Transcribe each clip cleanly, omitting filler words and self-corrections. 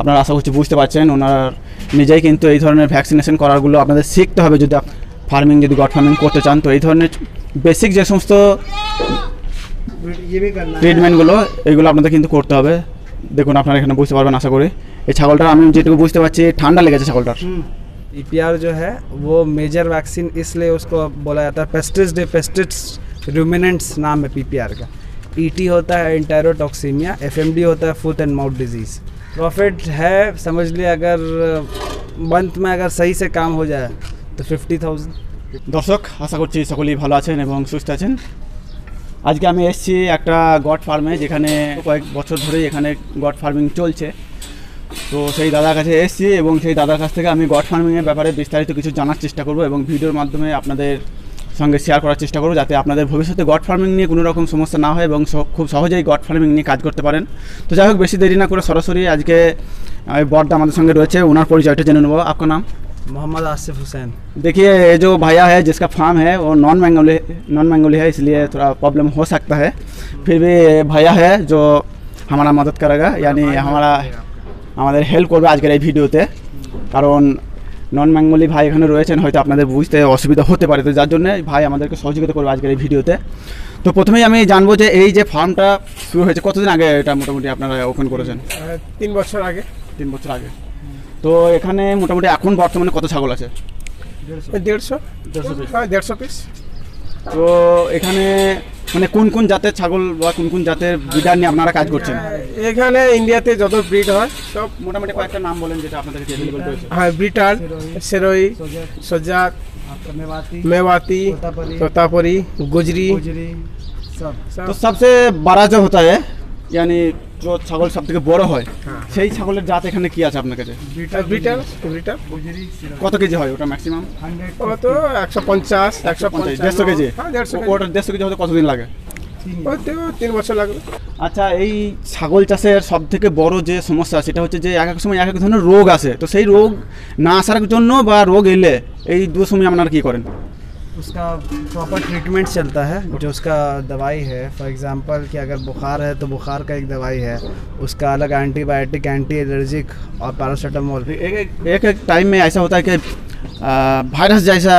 আপনারা আশা করছি বুঝতে পারছেন। ওনার নিজেই কিন্তু এই ধরনের ভ্যাকসিনেশন করারগুলো আপনাদের শিখতে হবে যদি ফার্মিং যদি গট ফার্মিং করতে চান। তো এই ধরনের বেসিক যে সমস্ত ট্রিটমেন্টগুলো এইগুলো আপনাদের কিন্তু করতে হবে। দেখুন আপনারা এখানে বুঝতে পারবেন আশা করি। এই ছাগলটার আমি যেটুকু বুঝতে পারছি ঠান্ডা লেগেছে ছাগলটার। पीपीआर जो है वो मेजर वैक्सीन इसलिए उसको बोला जाता है पेस्टिड्स रूमिनेंट्स नाम है पीपीआर का। ईटी होता है एंटेरोटॉक्सीमिया, एफएमडी होता है foot and mouth disease. Profit है समझ लिए अगर मंथ में अगर सही से काम हो जाए तो 50,000। দর্শক আশা করছি সকলেই ভালো আছেন এবং সুস্থ আছেন। আজকে আমি এসেছি একটা গট ফার্মে, যেখানে কয়েক বছর ধরেই এখানে গট ফার্মিং চলছে। তো সেই দাদার কাছে এসেছি এবং সেই দাদার কাছ থেকে আমি গট ফার্মিংয়ের ব্যাপারে বিস্তারিত কিছু জানার চেষ্টা করব এবং ভিডিওর মাধ্যমে আপনাদের সঙ্গে শেয়ার করার চেষ্টা করব, যাতে আপনাদের ভবিষ্যতে গট ফার্মিং নিয়ে কোনো রকম সমস্যা না হয় এবং খুব সহজেই গট ফার্মিং নিয়ে কাজ করতে পারেন। তো যাই হোক, বেশি দেরি না করে সরাসরি আজকে বড়দা আমাদের সঙ্গে রয়েছে, ওনার পরিচয়টা জেনে নেব। আপনার নাম? मोहम्मद आसिफ हुसैन। देखिए, ये जो भैया है जिसका फार्म है वो नॉन बेंगोली है, इसलिए थोड़ा प्रॉब्लम हो सकता है। फिर भी भैया है जो हमारा मदद करेगा, यानी আমাদের হেল্প করবে আজকের এই ভিডিওতে। কারণ নন বেঙ্গলি ভাই এখানে রয়েছেন, হয়তো আপনাদের বুঝতে অসুবিধা হতে পারে, তো যার জন্য ভাই আমাদেরকে সহযোগিতা করবে আজকের এই ভিডিওতে। তো প্রথমেই আমি জানবো যে এই যে ফার্মটা শুরু হয়েছে কতদিন আগে এটা মোটামুটি আপনারা ওপেন করেছেন? 3 বছর আগে। 3 বছর আগে। তো এখানে মোটামুটি এখন বর্তমানে কত ছাগল আছে? 150 পিস। তো এখানে মানে কোন কোন জাতের ছাগল বা কোন কোন জাতের ব্রিডার নিয়ে আপনারা কাজ করছেন? এখানে ইন্ডিয়াতে যত ব্রিড হয় সব মোটামুটি কয়েকটা নাম বলেন যেটা আপনাদের কাছে अवेलेबल রয়েছে। হ্যাঁ, ব্রিটাল, সেরোই, সজাত, मेवाती, तोतापुरी, गुजरी सब। तो सबसे बड़ा जो होता है यानी जो ছাগল সবথেকে বড় হয় সেই ছাগলের জাত এখানে কি আছে আপনার কাছে? ব্রিটাল কত কেজি হয় ওটা ম্যাক্সিমাম? ও তো 150 150 কেজি। ওটা 150 কেজি হতে কতদিন লাগে? 3 বছর লাগবে। আচ্ছা, এই ছাগল চাষের সবথেকে বড় যে সমস্যা সেটা হচ্ছে যে এক এক সময় এক এক ধরনের রোগ আসে। তো সেই রোগ না আসার জন্য বা রোগ এলে এই দু সময় আপনারা কি করেন? उसका प्रॉपर ट्रीटमेंट चलता है, जो उसका दवाई है। फॉर एग्जांपल कि अगर बुखार है तो बुखार का एक दवाई है, उसका अलग एंटीबायोटिक, एंटी एलर्जिक और पैरासीटामोल। एक टाइम में ऐसा होता है कि वायरस जैसा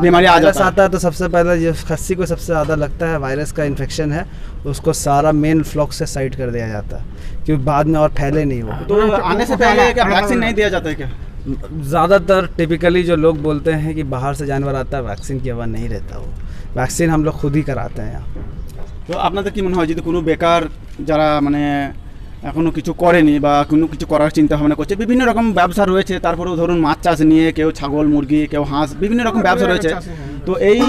बीमारी आ आता है तो सबसे पहले जो खस्सी को सबसे ज़्यादा लगता है वायरस का इन्फेक्शन है, उसको सारा मेन फ्लॉक से साइड कर दिया जाता है क्योंकि बाद में और फैले नहीं वो। तो आने से पहले क्या वैक्सीन नहीं दिया जाता है क्या? ज़्यादातर टिपिकली जो लोग बोलते हैं कि बाहर से जानवर आता है, वैक्सीन की वजह नहीं रहता। वो वैक्सीन हम लोग खुद ही कराते हैं यहाँ। তো আপনাদের কি মনে হয় যদি কোনো বেকার যারা মানে এখনও কিছু করেনি বা কোনো কিছু করার চিন্তা ভাবনা করছে, বিভিন্ন রকম ব্যবসা রয়েছে, তারপরেও ধরুন মাছ চাষ নিয়ে কেউ ছাগল মুরগি কেউ হাঁস বিভিন্ন রকম ব্যবসা রয়েছে, তো এই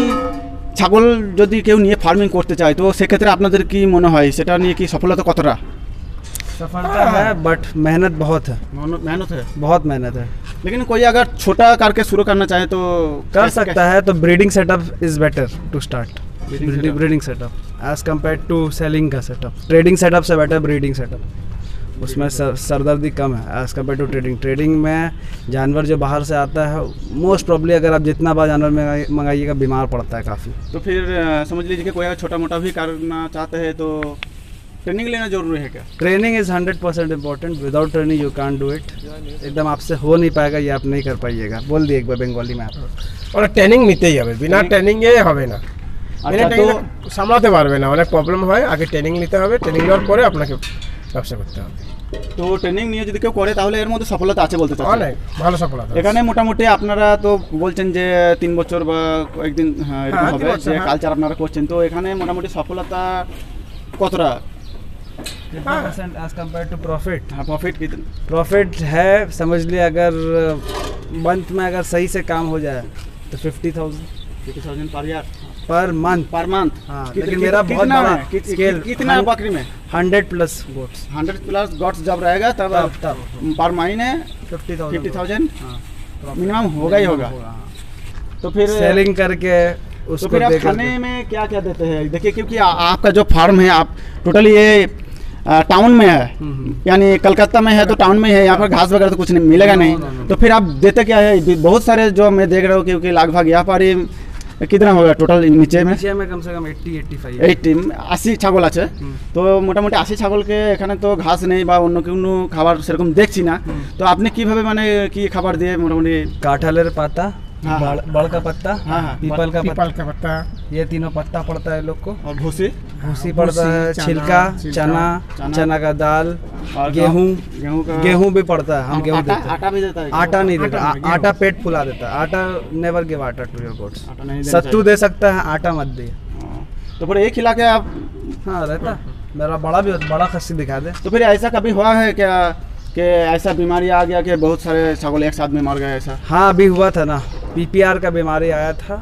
ছাগল যদি কেউ নিয়ে ফার্মিং করতে চায় তো সেক্ষেত্রে আপনাদের কি মনে হয় সেটা নিয়ে কি সফলতা কতটা? सफलता है बट मेहनत बहुत है। बहुत मेहनत है। लेकिन कोई अगर छोटा करके शुरू करना चाहे तो कर सकता है। तो breeding setup is better to start. Breeding setup as compare to selling का सेटअप। ट्रेडिंग सेटअप से बेटर ब्रीडिंग सेटअप। उसमें सरदर्दी कम है as compare to trading. Trading में जानवर जो बाहर से आता है मोस्ट प्रॉब्ली अगर आप जितना बार जानवर मंगाइएगा बीमार पड़ता है काफ़ी। तो फिर समझ लीजिए कि कोई अगर छोटा मोटा भी करना चाहते हैं तो ट्रेनिंग लेना जरूरी है क्या? Training is 100% important. Without training you can't do it. एकदम आपसे हो नहीं पाएगा, ये आप नहीं कर पाइएगा। बोल दिए एक बार बंगाली में आप। और ट्रेनिंग নিতেই হবে, বিনা ট্রেনিংয়ে হবে না। আচ্ছা, তো সামলাতে পারবে না, অনেক প্রবলেম হয়। আগে ট্রেনিং নিতে হবে, ট্রেনিং নেওয়ার পরে আপনাকে ব্যবসা করতে হবে। তো ট্রেনিং নিয়ে যদি কেউ করে তাহলে এর মধ্যে সফলতা আছে বলতে চাচ্ছেন? অনেক ভালো সফলতা এখানে মোটামুটি আপনারা তো বলছেন যে 3 বছর বা কয়েকদিন এরকম হবে যে কালচার আপনারা করছেন, তো এখানে মোটামুটি সফলতা কতটা? 50% एज कम्पेयर टू प्रॉफिट। हाँ, प्रॉफिट कितना? प्रॉफिट है समझ लिए अगर मंथ में अगर सही से काम हो जाए तो 50,000 पर ईयर पर मंथ। हाँ, लेकिन मेरा बहुत बड़ा स्केल। कितना बकरी में? 100 प्लस गोट्स। 100 प्लस गोट्स जब रहेगा तब पर महीने 50,000 मिनिमम होगा ही होगा। तो फिर सेलिंग करके उसको तो फिर आप खाने में क्या क्या देते हैं? देखिए, क्योंकि आपका जो फार्म है आप टोटली ये टाउन में है, यानी कलकत्ता में है तो टाउन में है, यहाँ पर घास वगैरह तो कुछ नहीं मिलेगा नहीं। तो फिर आप देते क्या है? बहुत सारे जो मैं देख रहा हूँ क्योंकि लगभग यहाँ पर ही कितना होगा टोटल नीचे में? नीचे में कम से कम 80-85 80 ছাগল আছে। তো মোটামুটি 80 ছাগলকে এখানে তো ঘাস নেই বা অন্য কোনো খাবার সেরকম দেখছি না, তো আপনি কিভাবে মানে কি খাবার দিয়ে মোটামুটি? काठलेर पाता, बड़ का पत्ता, पीपल का पत्ता, ये तीनों पत्ता पड़ता है लोग को। और भूसी भूसी पड़ता है, छिलका, चना का दाल, गेहूं भी पड़ता है। हम गेहूं देते हैं। आटा भी देता है? आटा नहीं देता, आटा पेट फुला देता है। आटा नेवर गिव आटा टू योर गोट्स। सत्तू दे सकता है, आटा मत दे। तो फिर एक खिला के आप? हाँ रहता। मेरा बड़ा भी बड़ा खस्सी दिखा दे। तो फिर ऐसा कभी हुआ है क्या कि ऐसा बीमारी आ गया कि बहुत सारे छागल एक साथ में मर गए ऐसा? हाँ अभी हुआ था ना, पीपीआर का बीमारी आया था,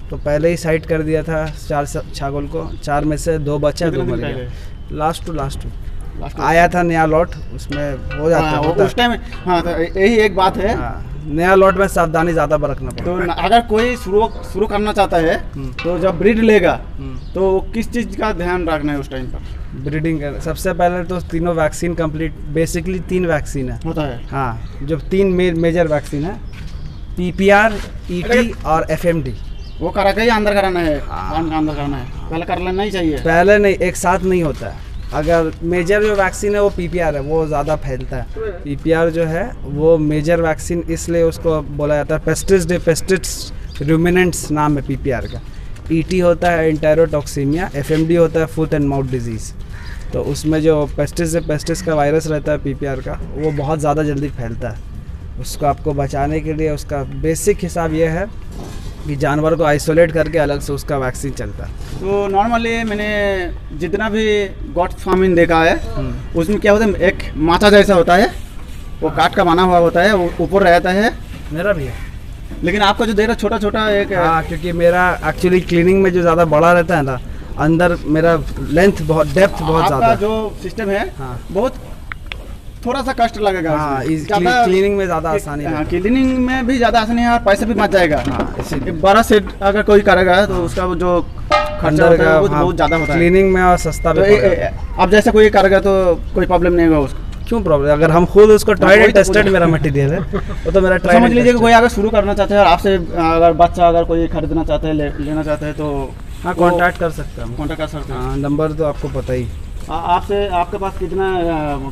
तो पहले ही साइड कर दिया था 4 छागल को। 4 में से 2 बचा, 2 मर गए। लास्ट टू आया था नया लॉट, उसमें हो जाता है उस टाइम। हाँ तो यही एक बात है। नया लॉट में सावधानी ज़्यादा बरतना पड़ता है। तो अगर कोई शुरू करना चाहता है तो जब ब्रीड लेगा तो किस चीज़ का ध्यान रखना है उस टाइम पर? ब्रीडिंग कर सबसे पहले तो तीनों वैक्सीन कंप्लीट, बेसिकली 3 वैक्सीन है होता है। हाँ जो 3 मेजर वैक्सीन है, पीपीआर, ईटी और एफएमडी। वो करा के ही अंदर कराना है, अंदर कराना है, पहले कर लेना ही चाहिए। पहले नहीं, एक साथ नहीं होता है। अगर मेजर जो वैक्सीन है वो पीपीआर है, वो ज़्यादा फैलता है। पीपीआर जो है वो मेजर वैक्सीन इसलिए उसको बोला जाता है पेस्टिड्स रूमिनेंट्स नाम है पीपीआर का। ईटी होता है एंटेरोटॉक्सीमिया, एफएमडी होता है फुट एंड माउथ डिजीज़। तो उसमें जो पेस्टिस का वायरस रहता है पीपीआर का, वो बहुत ज़्यादा जल्दी फैलता है। उसको आपको बचाने के लिए उसका बेसिक हिसाब ये है कि जानवर को आइसोलेट करके अलग से उसका वैक्सीन चलता है। तो नॉर्मली मैंने जितना भी गॉट फार्मिंग देखा है उसमें क्या होता है, एक माथा जैसा होता है, वो काट का बना हुआ होता है, वो ऊपर रहता है। मेरा भी है, लेकिन आपका जो देख रहा छोटा छोटा एक। हाँ क्योंकि मेरा एक्चुअली क्लीनिंग में जो ज़्यादा बड़ा रहता है ना, अंदर मेरा लेंथ बहुत, डेप्थ बहुत ज़्यादा। जो सिस्टम है बहुत थोड़ा सा कष्ट लगेगा। हाँ क्लीनिंग में ज़्यादा आसानी है। क्लीनिंग में भी ज़्यादा आसानी है और पैसे भी बच जाएगा। बड़ा सेट अगर कोई करेगा तो उसका जो खर्चा होता है वो बहुत ज़्यादा होता है क्लीनिंग में, और सस्ता भी। अब जैसे कोई करेगा तो कोई प्रॉब्लम नहीं होगा उसको। क्यों प्रॉब्लम? अगर हम खुद उसको ट्राइड एंड टेस्टेड मेरा मटेरियल है, वो तो मेरा ट्राइड। समझ लीजिए कि कोई अगर शुरू करना चाहते हैं और आपसे अगर बच्चा अगर कोई खरीदना चाहते हैं, लेना चाहते हैं, तो हाँ कांटेक्ट कर सकते हैं। कांटेक्ट कर सकते हैं। हाँ नंबर तो आपको पता ही। आपसे आपके पास कितना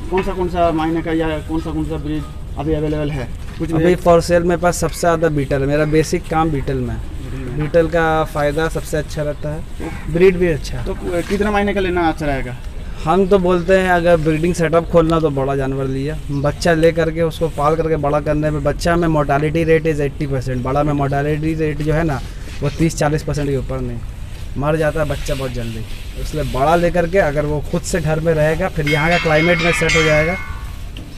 कौन सा महीने का या कौन सा ब्रीड अभी अवेलेबल है? कुछ अभी फॉर सेल मेरे पास सबसे ज़्यादा बीटल है। मेरा बेसिक काम बीटल में है। बीटल का फ़ायदा सबसे अच्छा रहता है, ब्रीड भी अच्छा है। तो कितना महीने का लेना अच्छा रहेगा? हम तो बोलते हैं अगर ब्रीडिंग सेटअप खोलना तो बड़ा जानवर लिया, बच्चा ले करके उसको पाल करके बड़ा करने में, बच्चा में मोर्टालिटी रेट इज़ 80%, बड़ा में मोर्टालिटी रेट जो है ना वो 30-40% के ऊपर नहीं, मर जाता है बच्चा बहुत जल्दी। इसलिए बड़ा लेकर के अगर वो खुद से घर में रहेगा, फिर यहाँ का क्लाइमेट में सेट हो जाएगा।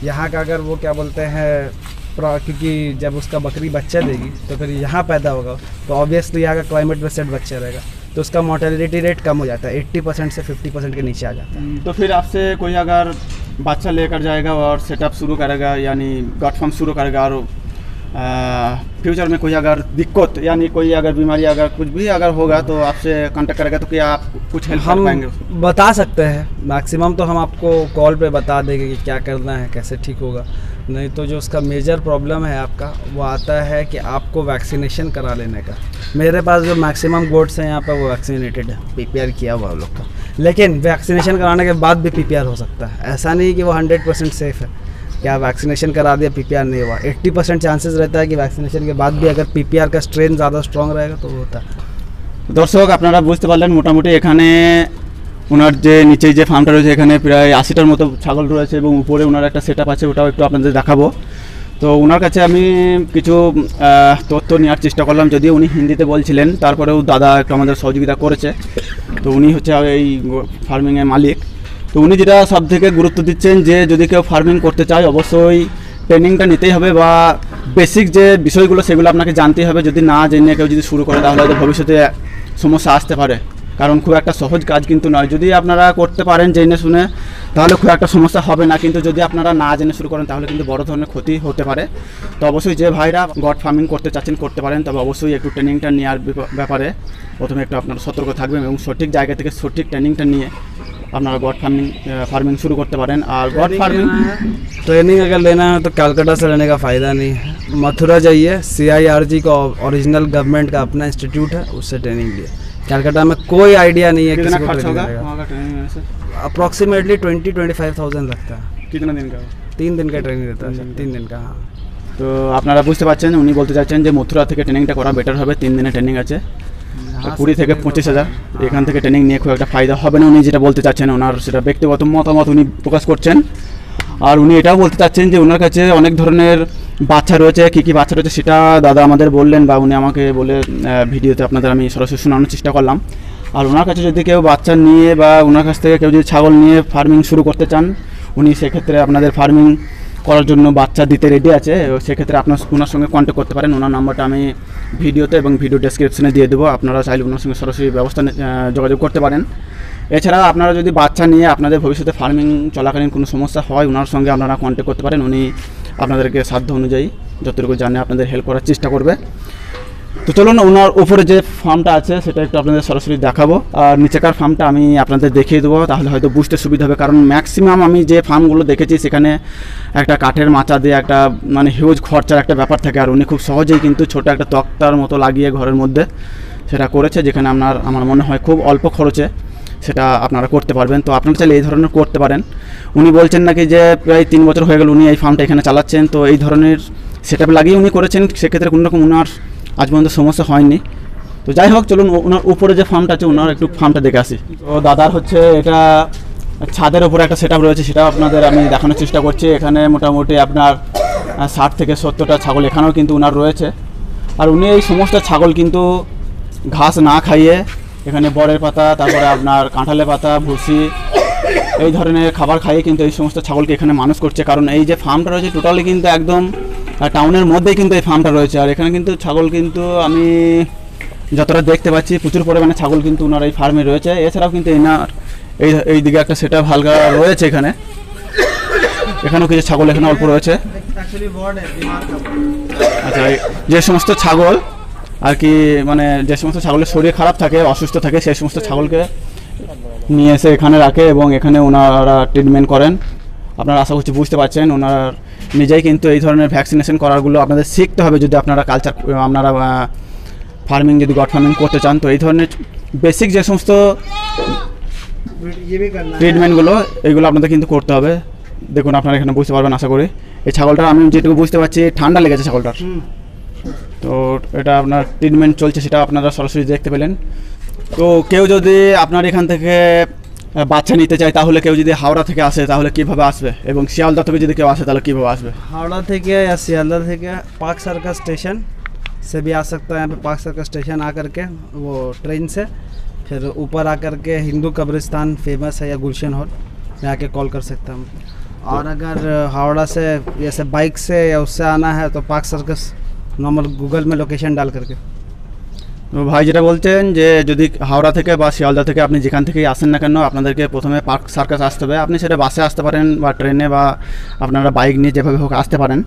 यहाँ का अगर वो क्या बोलते हैं, क्योंकि जब उसका बकरी बच्चा देगी तो फिर यहाँ पैदा होगा, तो ऑब्वियसली यहाँ का क्लाइमेट में सेट बच्चा रहेगा, तो उसका मोर्टेलिटी रेट कम हो जाता है, 80% से 50% के नीचे आ जाता है। तो फिर आपसे कोई अगर बच्चा लेकर जाएगा और सेटअप शुरू करेगा, यानी गॉट फार्म शुरू करेगा, और फ्यूचर में कोई अगर दिक्कत यानी कोई अगर बीमारी अगर कुछ भी अगर होगा तो आपसे कांटेक्ट करेगा, तो क्या आप कुछ हेल्प कर पाएंगे? बता सकते हैं, मैक्सिमम तो हम आपको कॉल पे बता देंगे कि क्या करना है, कैसे ठीक होगा। नहीं तो जो उसका मेजर प्रॉब्लम है आपका, वो आता है कि आपको वैक्सीनेशन करा लेने का। मेरे पास जो मैक्सिमम गोट्स हैं यहाँ पर वो वैक्सीनेटेड है, पीपीआर किया हुआ लोग का, लेकिन वैक्सीनेशन कराने के बाद भी पीपीआर हो सकता है। ऐसा नहीं कि वो 100% सेफ़ है, क्या वैक्सीनेशन करा दिया पीपीआर नहीं हुआ, 80% चांसेस रहता है कि वैक्सीनेशन के बाद भी अगर पीपीआर का स्ट्रेन ज़्यादा स्ट्रॉन्ग रहेगा तो वो होता है। दर्शक আপনারা বুঝতে পারলেন মোটামুটি এখানে ওনার যে নিচে যে ফার্মটা রয়েছে এখানে প্রায় 80টার মতো ছাগল রয়েছে এবং উপরে ওনার একটা সেটআপ আছে, ওটাও একটু আপনাদের দেখাবো। তো ওনার কাছে আমি কিছু তথ্য নেওয়ার চেষ্টা করলাম, যদিও উনি হিন্দিতে বলছিলেন, তারপরেও দাদা একটু আমাদের সহযোগিতা করেছে। তো উনি হচ্ছে এই ফার্মিংয়ের মালিক। তো উনি যেটা সব থেকে গুরুত্ব দিচ্ছেন যে যদি কেউ ফার্মিং করতে চায় অবশ্যই ট্রেনিংটা নিতেই হবে, বা বেসিক যে বিষয়গুলো সেগুলো আপনাকে জানতেই হবে। যদি না জেনে কেউ যদি শুরু করে তাহলে হয়তো ভবিষ্যতে সমস্যা আসতে পারে, কারণ খুব একটা সহজ কাজ কিন্তু নয়। যদি আপনারা করতে পারেন জেনে শুনে তাহলে খুব একটা সমস্যা হবে না, কিন্তু যদি আপনারা না জেনে শুরু করেন তাহলে কিন্তু বড় ধরনের ক্ষতি হতে পারে। তো অবশ্যই যে ভাইরা গট ফার্মিং করতে চাচ্ছেন করতে পারেন, তবে অবশ্যই একটু ট্রেনিংটা নেওয়ার ব্যাপারে প্রথমে একটু আপনারা সতর্ক থাকবেন এবং সঠিক জায়গা থেকে সঠিক ট্রেনিংটা নিয়ে আপনারা গড ফার্মিং शुरू করতে পারেন। আর गॉड फार्मिंग ट्रेनिंग अगर लेना है तो कलकत्ता से लेने का फ़ायदा नहीं है, मथुरा जाइए, CIRG का ओरिजिनल गवर्नमेंट का अपना इंस्टीट्यूट है, उससे ट्रेनिंग लिए। कलकत्ता में कोई आइडिया नहीं है कितना किसी को खर्च होगा ट्रेनिंग वहाँ का ट्रेनिंग में से? अप्रॉक्सीमेटली 20-25,000 लगता है। कितना दिन का? 3 दिन का ट्रेनिंग रहता है, 3 दिन का। हाँ, তো আপনারা বুঝতে পারছেন উনি বলতে চাচ্ছেন যে মথুরা থেকে ট্রেনিংটা করা বেটার হবে। 3 দিনের ট্রেনিং আছে, 20 থেকে 25,000। এখান থেকে ট্রেনিং নিয়ে খুব একটা ফায়দা হবে না, উনি যেটা বলতে চাচ্ছেন ওনার সেটা ব্যক্তিগত মতামত উনি প্রকাশ করছেন। আর উনি এটাও বলতে চাচ্ছেন যে ওনার কাছে অনেক ধরনের বাচ্চা রয়েছে, কী কী বাচ্চা রয়েছে সেটা দাদা আমাদের বললেন বা উনি আমাকে বলে ভিডিওতে আপনাদের আমি সরাসরি শোনানোর চেষ্টা করলাম। আর ওনার কাছে যদি কেউ বাচ্চা নিয়ে বা ওনার কাছ থেকে কেউ যদি ছাগল নিয়ে ফার্মিং শুরু করতে চান, উনি সেক্ষেত্রে আপনাদের ফার্মিং করার জন্য বাচ্চা দিতে রেডি আছে। সেক্ষেত্রে আপনার ওনার সঙ্গে কন্ট্যাক্ট করতে পারেন। ওনার নাম্বারটা আমি ভিডিওতে এবং ভিডিও ডেসক্রিপশনে দিয়ে দেবো, আপনারা চাইলে ওনার সঙ্গে সরাসরি যোগাযোগ করতে পারেন। এছাড়া আপনারা যদি বাচ্চা নিয়ে আপনাদের ভবিষ্যতে ফার্মিং চলাকালীন কোনো সমস্যা হয়, ওনার সঙ্গে আপনারা কন্ট্যাক্ট করতে পারেন। উনি আপনাদেরকে সাধ্য অনুযায়ী যতটুকু জানে আপনাদের হেল্প করার চেষ্টা করবে। তো চলুন ওনার উপরে যে ফার্মটা আছে সেটা একটু আপনাদের সরাসরি দেখাবো, আর নিচেকার ফার্মটা আমি আপনাদের দেখিয়ে দেবো, তাহলে হয়তো বুঝতে সুবিধা হবে। কারণ ম্যাক্সিমাম আমি যে ফার্মগুলো দেখেছি সেখানে একটা কাঠের মাচা দিয়ে একটা মানে হিউজ খরচার একটা ব্যাপার থাকে, আর উনি খুব সহজেই কিন্তু ছোটো একটা তক্তার মতো লাগিয়ে ঘরের মধ্যে সেটা করেছে, যেখানে আমার মনে হয় খুব অল্প খরচে সেটা আপনারা করতে পারবেন। তো আপনারা চাইলে এই ধরনের করতে পারেন। উনি বলছেন নাকি যে প্রায় 3 বছর হয়ে গেল উনি এই ফার্মটা এখানে চালাচ্ছেন, তো এই ধরনের সেটআপ লাগিয়ে উনি করেছেন, সেক্ষেত্রে কোনো রকম ওনার আজ পর্যন্ত সমস্যা হয়নি। তো যাই হোক, চলুন ওনার উপরে যে ফার্মটা আছে ওনার একটু ফার্মটা দেখে আসি। তো দাদার হচ্ছে এটা ছাদের উপরে একটা সেটআপ রয়েছে, সেটা আপনাদের আমি দেখানোর চেষ্টা করছি। এখানে মোটামুটি আপনার 60 থেকে 70টা ছাগল এখানেও কিন্তু ওনার রয়েছে। আর উনি এই সমস্ত ছাগল কিন্তু ঘাস না খাইয়ে এখানে বড়ের পাতা, তারপরে আপনার কাঁঠালের পাতা, ভুসি এই ধরনের খাবার খাইয়ে কিন্তু এই সমস্ত ছাগলকে এখানে মানুষ করছে। কারণ এই যে ফার্মটা রয়েছে টোটালি কিন্তু একদম টাউনের মধ্যেই কিন্তু এই ফার্মটা রয়েছে। আর এখানে কিন্তু ছাগল কিন্তু আমি যতটা দেখতে পাচ্ছি প্রচুর পরিমাণে ছাগল কিন্তু ওনার এই ফার্মে রয়েছে। এছাড়াও কিন্তু এনার এই দিকে একটা সেটআপ হালকা রয়েছে, এখানেও কিছু ছাগল এখানে অল্প রয়েছে। আচ্ছা, যে সমস্ত ছাগল আর কি মানে যে সমস্ত ছাগলের শরীর খারাপ থাকে, অসুস্থ থাকে, সেই সমস্ত ছাগলকে নিয়ে এসে এখানে রাখে এবং এখানে ওনারা ট্রিটমেন্ট করেন। আপনারা আশা করছি বুঝতে পারছেন। ওনার নিজেই কিন্তু এই ধরনের ভ্যাকসিনেশন করারগুলো আপনাদের শিখতে হবে যদি আপনারা ফার্মিং যদি গড ফার্মিং করতে চান। তো এই ধরনের বেসিক যে সমস্ত ট্রিটমেন্টগুলো এইগুলো আপনাদের কিন্তু করতে হবে। দেখুন আপনারা এখানে বুঝতে পারবেন আশা করি। এই ছাগলটা আমি যেটুকু বুঝতে পারছি ঠান্ডা লেগেছে ছাগলটার, তো এটা আপনার ট্রিটমেন্ট চলছে, সেটা আপনারা সরাসরি দেখতে পেলেন। তো কেউ যদি আপনার এখান থেকে বাচ্চা নিতে চায়, তাহলে কেউ যদি হাওড়া থেকে আসে তাহলে কীভাবে আসবে, এবং শিয়ালদা থেকে যদি কেউ আসে তাহলে কীভাবে আসবে? हावड़ा थे या सियालदा थे पार्क सर्कस स्टेशन से भी आ सकता है। यहाँ पे पार्क सर्कस स्टेशन आकर के वो ट्रेन से फिर ऊपर आकर के हिंदू कब्रिस्तान फेमस है या गुलशन हॉल में आके कॉल कर सकता हूँ। और अगर हावड़ा से जैसे बाइक से या उससे आना है तो पार्क सर्कस नॉर्मल गूगल में लोकेशन डाल करके। তো ভাই যেটা বলছেন যে যদি হাওড়া থেকে বা শিয়ালদা থেকে আপনি যেখান থেকেই আসেন না কেন, আপনাদেরকে প্রথমে পার্ক সার্কাস আসতে হবে। আপনি সেটা বাসে আসতে পারেন বা ট্রেনে বা আপনারা বাইক নিয়ে যেভাবে হোক আসতে পারেন।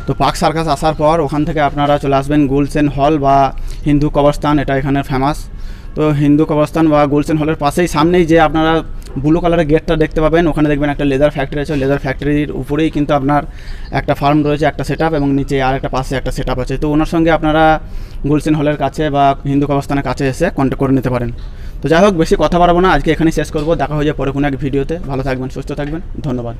তো পার্ক সার্কাস আসার পর ওখান থেকে আপনারা চলে আসবেন গুলশান হল বা হিন্দু কবরস্থান, এটা এখানে ফেমাস। তো হিন্দু কবরস্থান বা গুলশান হলের পাশেই সামনেই যে আপনারা ব্লু কালারের গেটটা দেখতে পাবেন, ওখানে দেখবেন একটা লেদার ফ্যাক্টরি আছে। লেদার ফ্যাক্টরির উপরেই কিন্তু আপনার একটা ফার্ম রয়েছে, একটা সেটআপ, এবং নিচে আর একটা পাশে একটা সেটআপ আছে। তো ওনার সঙ্গে আপনারা গুলশান হলের কাছে বা হিন্দু কবরস্থানের কাছে এসে কন্ট্যাক্ট করে নিতে পারেন। তো যাই হোক, বেশি কথা বাড়াবো না, আজকে এখানেই শেষ করবো। দেখা হয়ে যায় পরে কোনো এক ভিডিওতে। ভালো থাকবেন, সুস্থ থাকবেন, ধন্যবাদ।